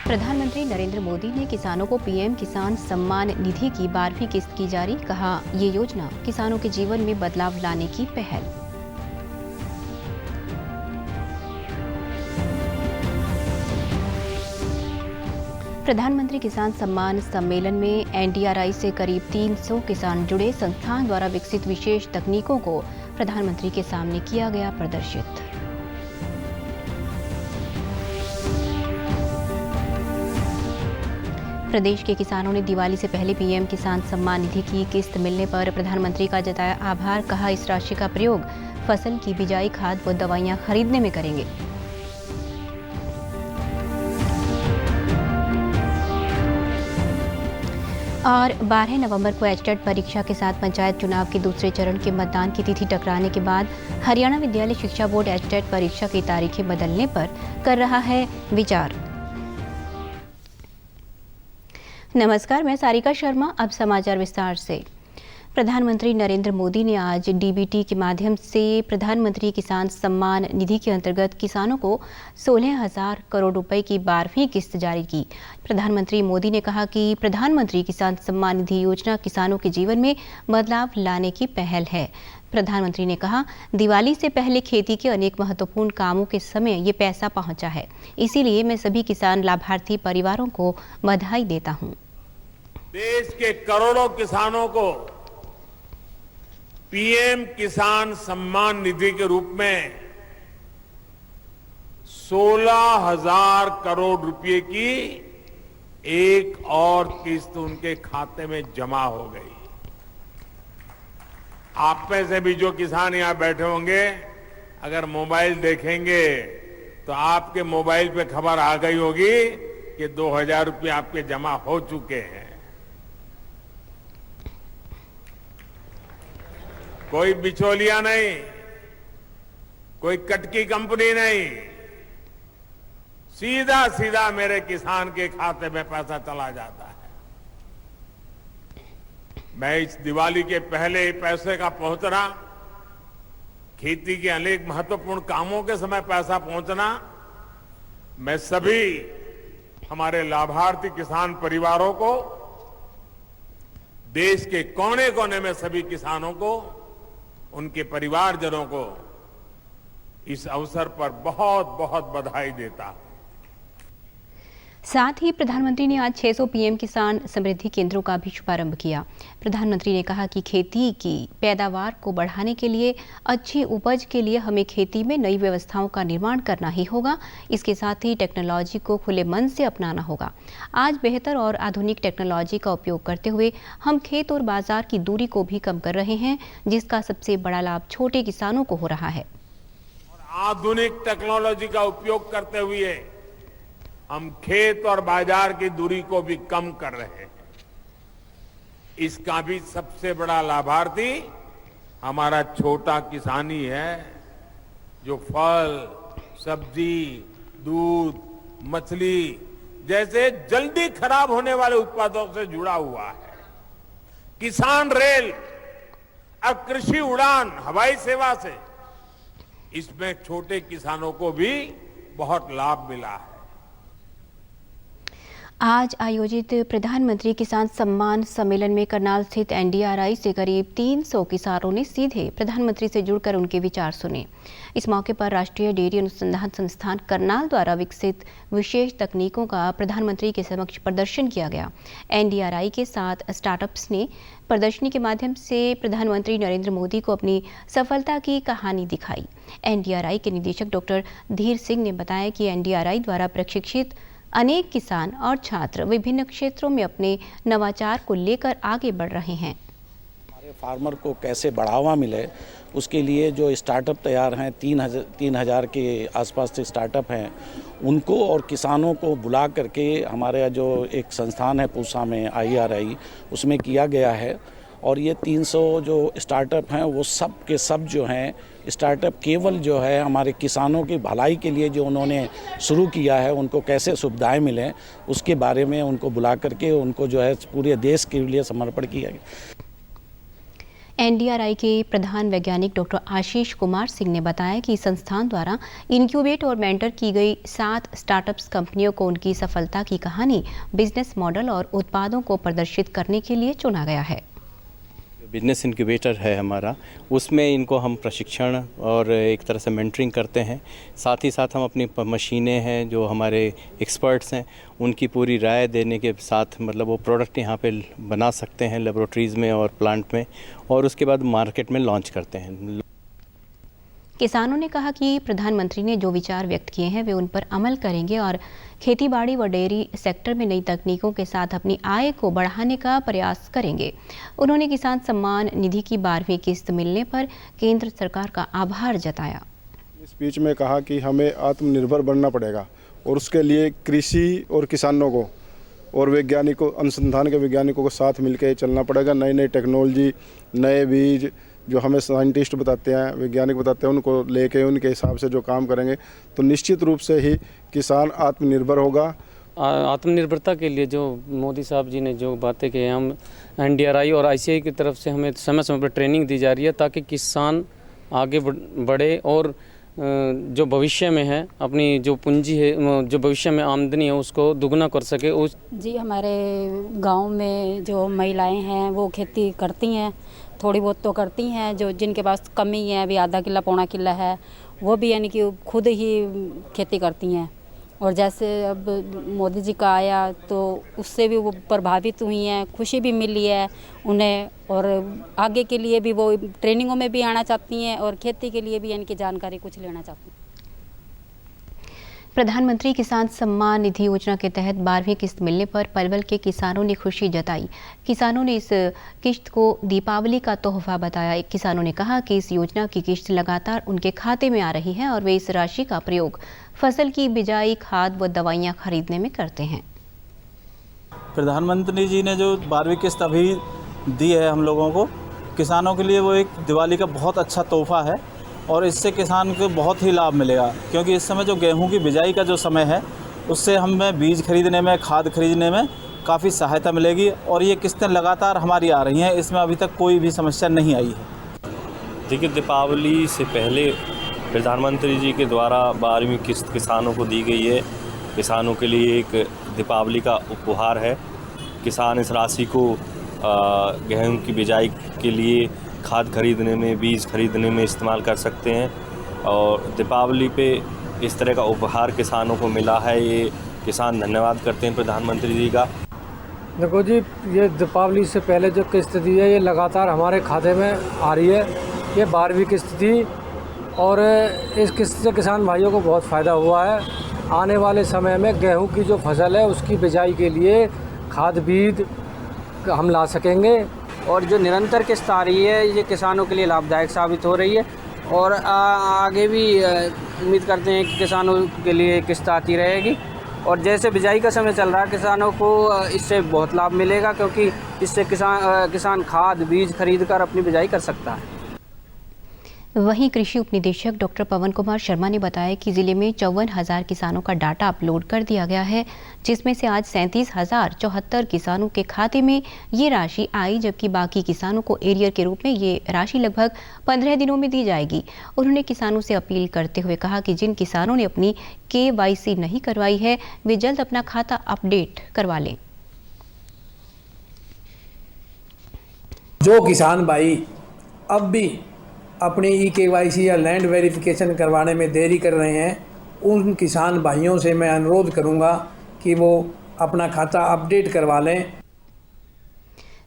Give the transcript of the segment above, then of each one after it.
प्रधानमंत्री नरेंद्र मोदी ने किसानों को पीएम किसान सम्मान निधि की 12वीं किस्त की जारी। कहा, ये योजना किसानों के जीवन में बदलाव लाने की पहल। प्रधानमंत्री किसान सम्मान सम्मेलन में एनडीआरआई से करीब 300 किसान जुड़े। संस्थान द्वारा विकसित विशेष तकनीकों को प्रधानमंत्री के सामने किया गया प्रदर्शित। प्रदेश के किसानों ने दिवाली से पहले पीएम किसान सम्मान निधि की किस्त मिलने पर प्रधानमंत्री का जताया आभार। कहा, इस राशि का प्रयोग फसल की बिजाई, खाद व दवाइयां खरीदने में करेंगे। और 12 नवंबर को एचटेट परीक्षा के साथ पंचायत चुनाव के दूसरे चरण के मतदान की तिथि टकराने के बाद हरियाणा विद्यालय शिक्षा बोर्ड एचटेट परीक्षा की तारीखें बदलने पर कर रहा है विचार। नमस्कार, मैं सारिका शर्मा। अब समाचार विस्तार से। प्रधानमंत्री नरेंद्र मोदी ने आज डीबीटी के माध्यम से प्रधानमंत्री किसान सम्मान निधि के अंतर्गत किसानों को 16,000 करोड़ रुपए की 12वीं किस्त जारी की। प्रधानमंत्री मोदी ने कहा कि प्रधानमंत्री किसान सम्मान निधि योजना किसानों के जीवन में बदलाव लाने की पहल है। प्रधानमंत्री ने कहा, दिवाली से पहले खेती के अनेक महत्वपूर्ण कामों के समय ये पैसा पहुंचा है। इसीलिए मैं सभी किसान लाभार्थी परिवारों को बधाई देता हूं। देश के करोड़ों किसानों को पीएम किसान सम्मान निधि के रूप में 16,000 करोड़ रुपए की एक और किस्त उनके खाते में जमा हो गई। आप में से भी जो किसान यहां बैठे होंगे, अगर मोबाइल देखेंगे तो आपके मोबाइल पे खबर आ गई होगी कि 2,000 रुपये आपके जमा हो चुके हैं। कोई बिचौलिया नहीं, कोई कटकी कंपनी नहीं, सीधा सीधा मेरे किसान के खाते में पैसा चला जाता है। मैं इस दिवाली के पहले पैसे का पहुंचना, खेती के अनेक महत्वपूर्ण कामों के समय पैसा पहुंचना, मैं सभी हमारे लाभार्थी किसान परिवारों को, देश के कोने कोने में सभी किसानों को, उनके परिवारजनों को इस अवसर पर बहुत बहुत बधाई देता हूं। साथ ही प्रधानमंत्री ने आज 600 पीएम किसान समृद्धि केंद्रों का भी शुभारंभ किया। प्रधानमंत्री ने कहा कि खेती की पैदावार को बढ़ाने के लिए, अच्छी उपज के लिए हमें खेती में नई व्यवस्थाओं का निर्माण करना ही होगा। इसके साथ ही टेक्नोलॉजी को खुले मन से अपनाना होगा। आज बेहतर और आधुनिक टेक्नोलॉजी का उपयोग करते हुए हम खेत और बाजार की दूरी को भी कम कर रहे हैं, जिसका सबसे बड़ा लाभ छोटे किसानों को हो रहा है। आधुनिक टेक्नोलॉजी का उपयोग करते हुए हम खेत और बाजार की दूरी को भी कम कर रहे हैं। इसका भी सबसे बड़ा लाभार्थी हमारा छोटा किसान ही है, जो फल, सब्जी, दूध, मछली जैसे जल्दी खराब होने वाले उत्पादों से जुड़ा हुआ है। किसान रेल और कृषि उड़ान हवाई सेवा से इसमें छोटे किसानों को भी बहुत लाभ मिला है। आज आयोजित प्रधानमंत्री किसान सम्मान सम्मेलन में करनाल स्थित एनडीआरआई से करीब 300 किसानों ने सीधे प्रधानमंत्री से जुड़कर उनके विचार सुने। इस मौके पर राष्ट्रीय डेयरी अनुसंधान संस्थान करनाल द्वारा विकसित विशेष तकनीकों का प्रधानमंत्री के समक्ष प्रदर्शन किया गया। एनडीआरआई के 7 स्टार्टअप्स ने प्रदर्शनी के माध्यम से प्रधानमंत्री नरेंद्र मोदी को अपनी सफलता की कहानी दिखाई। एनडीआरआई के निदेशक डॉक्टर धीर सिंह ने बताया कि एनडीआरआई द्वारा प्रशिक्षित अनेक किसान और छात्र विभिन्न क्षेत्रों में अपने नवाचार को लेकर आगे बढ़ रहे हैं। हमारे फार्मर को कैसे बढ़ावा मिले, उसके लिए जो स्टार्टअप तैयार हैं, 3,000 के आसपास से स्टार्टअप हैं, उनको और किसानों को बुला करके हमारे जो एक संस्थान है पूसा में IRI, उसमें किया गया है। और ये 300 जो स्टार्टअप हैं वो सब के सब जो हैं स्टार्टअप केवल जो है हमारे किसानों की भलाई के लिए जो उन्होंने शुरू किया है, उनको कैसे सुविधाएं मिलें उसके बारे में उनको बुला करके उनको जो है पूरे देश के लिए समर्पण किया गया। एनडीआरआई के प्रधान वैज्ञानिक डॉक्टर आशीष कुमार सिंह ने बताया कि संस्थान द्वारा इनक्यूबेट और मेंटर की गई 7 स्टार्टअप्स कंपनियों को उनकी सफलता की कहानी, बिजनेस मॉडल और उत्पादों को प्रदर्शित करने के लिए चुना गया है। बिजनेस इनक्यूबेटर है हमारा, उसमें इनको हम प्रशिक्षण और एक तरह से मेंटरिंग करते हैं। साथ ही साथ हम अपनी मशीनें हैं जो हमारे एक्सपर्ट्स हैं उनकी पूरी राय देने के साथ मतलब वो प्रोडक्ट यहाँ पे बना सकते हैं लेबोरेटरीज़ में और प्लांट में, और उसके बाद मार्केट में लॉन्च करते हैं। किसानों ने कहा कि प्रधानमंत्री ने जो विचार व्यक्त किए हैं वे उन पर अमल करेंगे और खेतीबाड़ी व डेयरी सेक्टर में नई तकनीकों के साथ अपनी आय को बढ़ाने का प्रयास करेंगे। उन्होंने किसान सम्मान निधि की 12वीं किस्त मिलने पर केंद्र सरकार का आभार जताया। इस स्पीच में कहा कि हमें आत्मनिर्भर बनना पड़ेगा और उसके लिए कृषि और किसानों को और वैज्ञानिकों, अनुसंधान के वैज्ञानिकों को साथ मिलकर चलना पड़ेगा। नई नई टेक्नोलॉजी, नए बीज जो हमें साइंटिस्ट बताते हैं, वैज्ञानिक बताते हैं, उनको लेके उनके हिसाब से जो काम करेंगे तो निश्चित रूप से ही किसान आत्मनिर्भर होगा। आत्मनिर्भरता के लिए जो मोदी साहब जी ने जो बातें कही, हम एनडीआरआई और आईसीआई की तरफ से हमें समय समय पर ट्रेनिंग दी जा रही है ताकि किसान आगे बढ़े और जो भविष्य में है अपनी जो पूंजी है, जो भविष्य में आमदनी है उसको दुगना कर सके। जी, हमारे गांव में जो महिलाएं हैं वो खेती करती हैं, थोड़ी बहुत तो करती हैं। जो जिनके पास कमी है, अभी आधा किला पौना किला है, वो भी यानी कि खुद ही खेती करती हैं। और जैसे अब मोदी जी का आया तो उससे भी वो प्रभावित हुई हैं, खुशी भी मिली है उन्हें, और आगे के लिए भी वो ट्रेनिंगों में भी आना चाहती हैं और खेती के लिए भी यानी कि जानकारी कुछ लेना चाहती हैं। प्रधानमंत्री किसान सम्मान निधि योजना के तहत 12वीं किस्त मिलने पर पलवल के किसानों ने खुशी जताई। किसानों ने इस किस्त को दीपावली का तोहफा बताया। किसानों ने कहा कि इस योजना की किस्त लगातार उनके खाते में आ रही है और वे इस राशि का प्रयोग फसल की बिजाई, खाद व दवाइयां खरीदने में करते हैं। प्रधानमंत्री जी ने जो 12वीं किस्त अभी दी है हम लोगों को, किसानों के लिए वो एक दिवाली का बहुत अच्छा तोहफा है और इससे किसान को बहुत ही लाभ मिलेगा, क्योंकि इस समय जो गेहूं की बिजाई का जो समय है उससे हमें बीज खरीदने में, खाद खरीदने में काफ़ी सहायता मिलेगी और ये किस्तें लगातार हमारी आ रही हैं, इसमें अभी तक कोई भी समस्या नहीं आई है। देखिए, दीपावली से पहले प्रधानमंत्री जी के द्वारा 12वीं किस्त किसानों को दी गई है। किसानों के लिए एक दीपावली का उपहार है। किसान इस राशि को गेहूं की बिजाई के लिए, खाद खरीदने में, बीज खरीदने में इस्तेमाल कर सकते हैं और दीपावली पे इस तरह का उपहार किसानों को मिला है। ये किसान धन्यवाद करते हैं प्रधानमंत्री जी का। देखो जी, ये दीपावली से पहले जो किस्त दी है ये लगातार हमारे खाते में आ रही है। ये 12वीं किस्त थी और इस किस्त से किसान भाइयों को बहुत फ़ायदा हुआ है। आने वाले समय में गेहूं की जो फसल है उसकी बिजाई के लिए खाद बीज हम ला सकेंगे और जो निरंतर किस्त आ रही है ये किसानों के लिए लाभदायक साबित हो रही है और आगे भी उम्मीद करते हैं कि किसानों के लिए किस्त आती रहेगी। और जैसे बिजाई का समय चल रहा है, किसानों को इससे बहुत लाभ मिलेगा, क्योंकि इससे किसान खाद बीज खरीद कर अपनी बिजाई कर सकता है। वहीं कृषि उपनिदेशक डॉक्टर पवन कुमार शर्मा ने बताया कि जिले में 54,000 किसानों का डाटा अपलोड कर दिया गया है, जिसमें से आज 37,074 किसानों के खाते में ये राशि आई, जबकि बाकी किसानों को एरियर के रूप में ये राशि लगभग 15 दिनों में दी जाएगी। उन्होंने किसानों से अपील करते हुए कहा कि जिन किसानों ने अपनी KYC नहीं करवाई है वे जल्द अपना खाता अपडेट करवा लें। जो किसान भाई अब भी अपनी KYC या लैंड वेरिफिकेशन करवाने में देरी कर रहे हैं, उन किसान भाइयों से मैं अनुरोध करूंगा कि वो अपना खाता अपडेट करवा लें।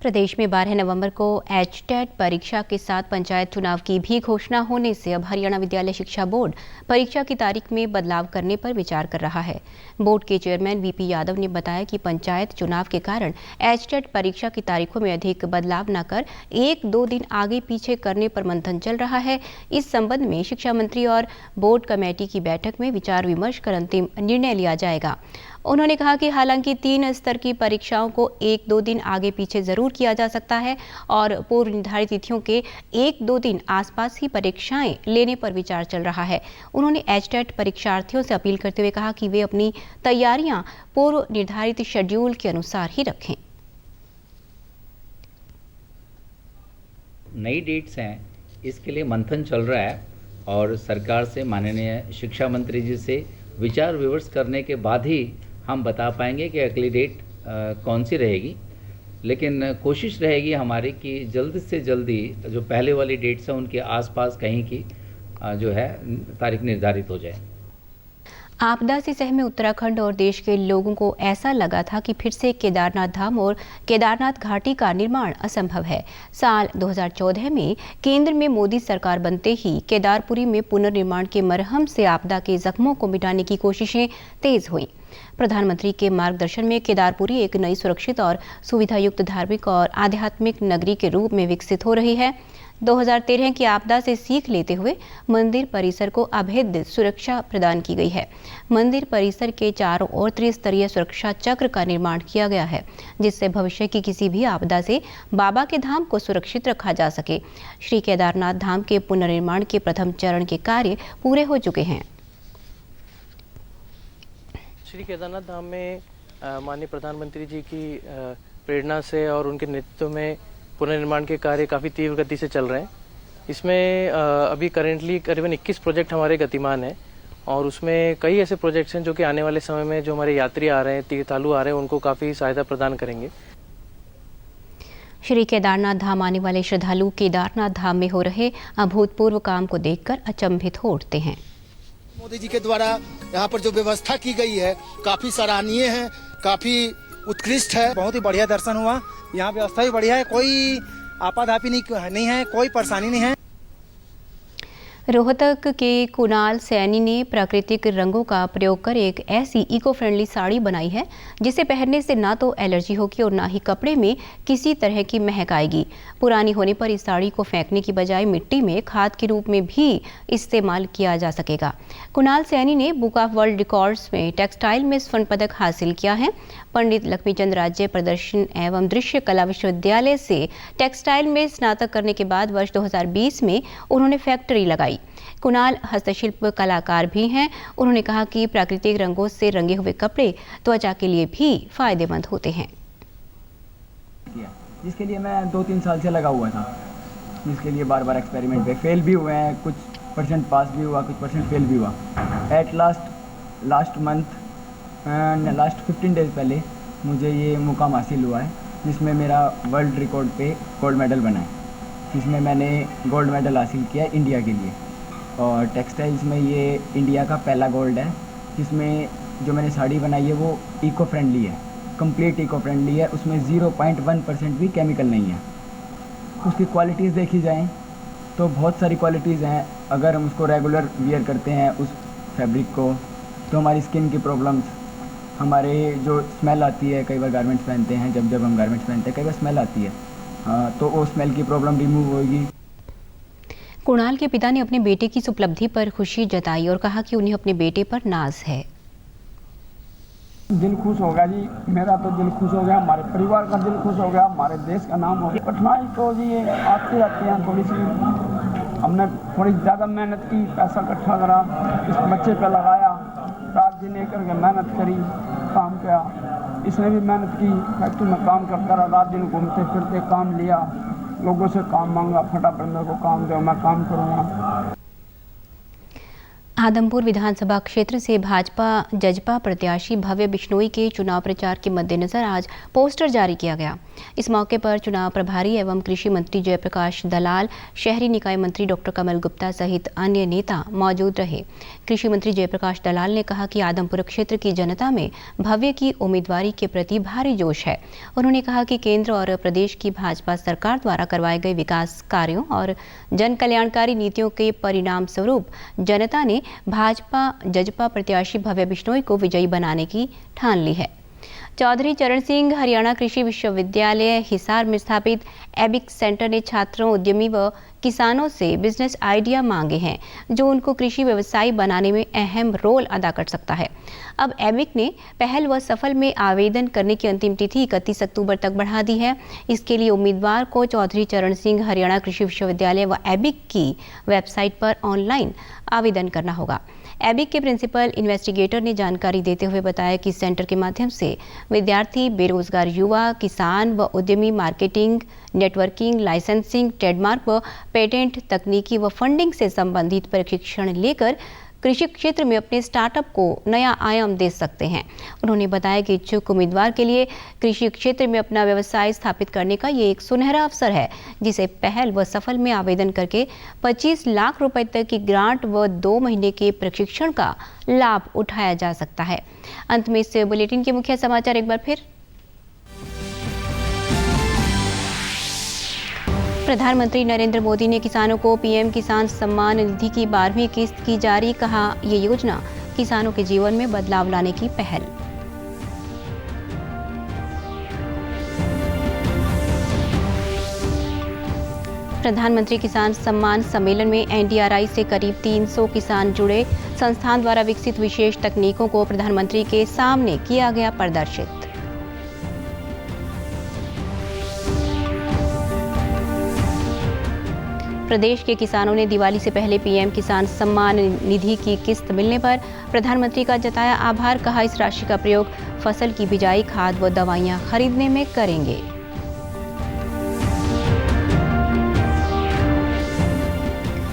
प्रदेश में 12 नवंबर को HTET परीक्षा के साथ पंचायत चुनाव की भी घोषणा होने से अब हरियाणा विद्यालय शिक्षा बोर्ड परीक्षा की तारीख में बदलाव करने पर विचार कर रहा है। बोर्ड के चेयरमैन VP यादव ने बताया कि पंचायत चुनाव के कारण HTET परीक्षा की तारीखों में अधिक बदलाव न कर 1-2 दिन आगे पीछे करने पर मंथन चल रहा है। इस संबंध में शिक्षा मंत्री और बोर्ड कमेटी की बैठक में विचार विमर्श कर अंतिम निर्णय लिया जाएगा। उन्होंने कहा कि हालांकि 3 स्तर की परीक्षाओं को 1-2 दिन आगे पीछे जरूर किया जा सकता है और पूर्व निर्धारित तिथियों के 1-2 दिन आसपास ही परीक्षाएं लेने पर विचार चल रहा है। उन्होंने HTET परीक्षार्थियों से अपील करते हुए कहा कि वे अपनी तैयारियां पूर्व निर्धारित शेड्यूल के अनुसार ही रखें। नई डेट्स हैं इसके लिए मंथन चल रहा है और सरकार से माननीय शिक्षा मंत्री जी से विचार विमर्श करने के बाद ही हम बता पाएंगे कि अगली डेट कौन सी रहेगी। लेकिन कोशिश रहेगी हमारी कि जल्द से जल्दी जो पहले वाली डेट्स हैं उनके आसपास कहीं की जो है तारीख निर्धारित हो जाए। आपदा से सहमे उत्तराखंड और देश के लोगों को ऐसा लगा था कि फिर से केदारनाथ धाम और केदारनाथ घाटी का निर्माण असंभव है। साल 2014 में केंद्र में मोदी सरकार बनते ही केदारपुरी में पुनर्निर्माण के मरहम से आपदा के जख्मों को मिटाने की कोशिशें तेज हुई। प्रधानमंत्री के मार्गदर्शन में केदारपुरी एक नई सुरक्षित और सुविधायुक्त धार्मिक और आध्यात्मिक नगरी के रूप में विकसित हो रही है। 2013 की आपदा से सीख लेते हुए मंदिर परिसर को अभेद्य सुरक्षा प्रदान की गई है। मंदिर परिसर के चारों ओर त्रिस्तरीय सुरक्षा चक्र का निर्माण किया गया है, जिससे भविष्य की किसी भी आपदा से बाबा के धाम को सुरक्षित रखा जा सके। श्री केदारनाथ धाम के पुनर्निर्माण के प्रथम चरण के कार्य पूरे हो चुके हैं। श्री केदारनाथ धाम में माननीय प्रधानमंत्री जी की प्रेरणा से और उनके नेतृत्व में पुनर्निर्माण के कार्य काफ़ी तीव्र गति से चल रहे हैं। इसमें अभी करेंटली करीबन 21 प्रोजेक्ट हमारे गतिमान हैं और उसमें कई ऐसे प्रोजेक्ट्स हैं जो कि आने वाले समय में जो हमारे यात्री आ रहे हैं, तीर्थालु आ रहे हैं, उनको काफ़ी सहायता प्रदान करेंगे। श्री केदारनाथ धाम आने वाले श्रद्धालु केदारनाथ धाम में हो रहे अभूतपूर्व काम को देखकर अचंभित हो उठते हैं। मोदी जी के द्वारा यहाँ पर जो व्यवस्था की गई है काफी सराहनीय है, काफी उत्कृष्ट है। बहुत ही बढ़िया दर्शन हुआ। यहाँ व्यवस्था भी बढ़िया है, कोई आपाधापी नहीं है, कोई परेशानी नहीं है। रोहतक के कुणाल सैनी ने प्राकृतिक रंगों का प्रयोग कर एक ऐसी इको फ्रेंडली साड़ी बनाई है जिसे पहनने से ना तो एलर्जी होगी और ना ही कपड़े में किसी तरह की महक आएगी। पुरानी होने पर इस साड़ी को फेंकने की बजाय मिट्टी में खाद के रूप में भी इस्तेमाल किया जा सकेगा। कुणाल सैनी ने बुक ऑफ वर्ल्ड रिकॉर्ड्स में टेक्सटाइल में स्वर्ण पदक हासिल किया है। पंडित लक्ष्मीचंद राज्य प्रदर्शन एवं दृश्य कला विश्वविद्यालय से टेक्सटाइल में स्नातक करने के बाद वर्ष 2020 में उन्होंने फैक्ट्री लगाई। कुणाल हस्तशिल्प कलाकार भी हैं। उन्होंने कहा कि प्राकृतिक रंगों से रंगे हुए कपड़े त्वचा के लिए भी फायदेमंद होते हैं। जिसके लिए मैं 2-3 साल से लगा हुआ था, जिसके लिए बार बार एक्सपेरिमेंट पे फेल भी हुए हैं, कुछ परसेंट पास भी हुआ, कुछ परसेंट फेल भी हुआ। At last month and last 15 days पहले मुझे ये मुकाम हासिल हुआ है जिसमें मेरा वर्ल्ड रिकॉर्ड पे गोल्ड मेडल बना है, जिसमें मैंने गोल्ड मेडल हासिल किया इंडिया के लिए। और टेक्सटाइल्स में ये इंडिया का पहला गोल्ड है, जिसमें जो मैंने साड़ी बनाई है वो इको फ्रेंडली है, कंप्लीट इको फ्रेंडली है। उसमें 0.1% भी केमिकल नहीं है। उसकी क्वालिटीज़ देखी जाएँ तो बहुत सारी क्वालिटीज़ हैं। अगर हम उसको रेगुलर वियर करते हैं उस फैब्रिक को तो हमारी स्किन की प्रॉब्लम्स, हमारे जो स्मेल आती है, कई बार गारमेंट्स पहनते हैं, जब हम गारमेंट्स पहनते हैं कई बार स्मेल आती है, तो वो स्मेल की प्रॉब्लम रिमूव होगी। कुणाल के पिता ने अपने बेटे की इस उपलब्धि पर खुशी जताई और कहा कि उन्हें अपने बेटे पर नाज है। दिल खुश हो गया जी, मेरा तो दिल खुश हो गया, हमारे परिवार का दिल खुश हो गया, हमारे देश का नाम हो गया। कठिनाई तो जी ये आती रहती हैं थोड़ी सी। हमने थोड़ी ज़्यादा मेहनत की, पैसा इकट्ठा करा, इस बच्चे पे लगाया, रात दिन एक करके मेहनत करी, काम किया। इसने भी मेहनत की, फैक्ट्री में काम करता रहा, रात दिन घूमते फिरते काम लिया, लोगों से काम मांगा, फटाफट मेरे को काम दो, मैं काम करूँगा। आदमपुर विधानसभा क्षेत्र से भाजपा जजपा प्रत्याशी भव्य बिश्नोई के चुनाव प्रचार के मद्देनजर आज पोस्टर जारी किया गया। इस मौके पर चुनाव प्रभारी एवं कृषि मंत्री जयप्रकाश दलाल, शहरी निकाय मंत्री डॉक्टर कमल गुप्ता सहित अन्य नेता मौजूद रहे। कृषि मंत्री जयप्रकाश दलाल ने कहा कि आदमपुर क्षेत्र की जनता में भव्य की उम्मीदवारी के प्रति भारी जोश है। उन्होंने कहा कि केंद्र और प्रदेश की भाजपा सरकार द्वारा करवाए गए विकास कार्यों और जन कल्याणकारी नीतियों के परिणाम स्वरूप जनता ने भाजपा जजपा प्रत्याशी भव्य बिश्नोई को विजयी बनाने की ठान ली है। चौधरी चरण सिंह हरियाणा कृषि विश्वविद्यालय हिसार में स्थापित एबिक सेंटर ने छात्रों, उद्यमी व किसानों से बिजनेस आइडिया मांगे हैं जो उनको कृषि व्यवसाय बनाने में अहम रोल अदा कर सकता है। अब एबिक ने पहल व सफल में आवेदन करने की अंतिम तिथि 31 अक्टूबर तक बढ़ा दी है। इसके लिए उम्मीदवार को चौधरी चरण सिंह हरियाणा कृषि विश्वविद्यालय व एबिक की वेबसाइट पर ऑनलाइन आवेदन करना होगा। एबिक के प्रिंसिपल इन्वेस्टिगेटर ने जानकारी देते हुए बताया कि सेंटर के माध्यम से विद्यार्थी, बेरोजगार युवा, किसान व उद्यमी मार्केटिंग, नेटवर्किंग, लाइसेंसिंग, ट्रेडमार्क व पेटेंट, तकनीकी व फंडिंग से संबंधित प्रशिक्षण लेकर कृषि क्षेत्र में अपने स्टार्टअप को नया आयाम दे सकते हैं। उन्होंने बताया कि इच्छुक उम्मीदवार के लिए कृषि क्षेत्र में अपना व्यवसाय स्थापित करने का ये एक सुनहरा अवसर है, जिसे पहल व सफल में आवेदन करके 25 लाख रुपए तक की ग्रांट व 2 महीने के प्रशिक्षण का लाभ उठाया जा सकता है। अंत में इस बुलेटिन के मुख्य समाचार एक बार फिर। प्रधानमंत्री नरेंद्र मोदी ने किसानों को पीएम किसान सम्मान निधि की 12वीं किस्त की जारी। कहा, ये योजना किसानों के जीवन में बदलाव लाने की पहल। प्रधानमंत्री किसान सम्मान सम्मेलन में एनडीआरआई से करीब 300 किसान जुड़े। संस्थान द्वारा विकसित विशेष तकनीकों को प्रधानमंत्री के सामने किया गया प्रदर्शित। प्रदेश के किसानों ने दिवाली से पहले पीएम किसान सम्मान निधि की किस्त मिलने पर प्रधानमंत्री का जताया आभार। कहा, इस राशि का प्रयोग फसल की बिजाई, खाद व दवाइयां खरीदने में करेंगे।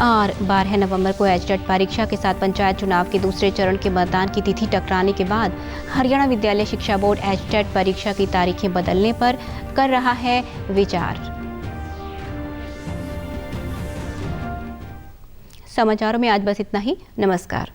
और 12 नवंबर को एचटेट परीक्षा के साथ पंचायत चुनाव के दूसरे चरण के मतदान की तिथि टकराने के बाद हरियाणा विद्यालय शिक्षा बोर्ड एचटेट परीक्षा की तारीखें बदलने पर कर रहा है विचार। समाचारों में आज बस इतना ही। नमस्कार।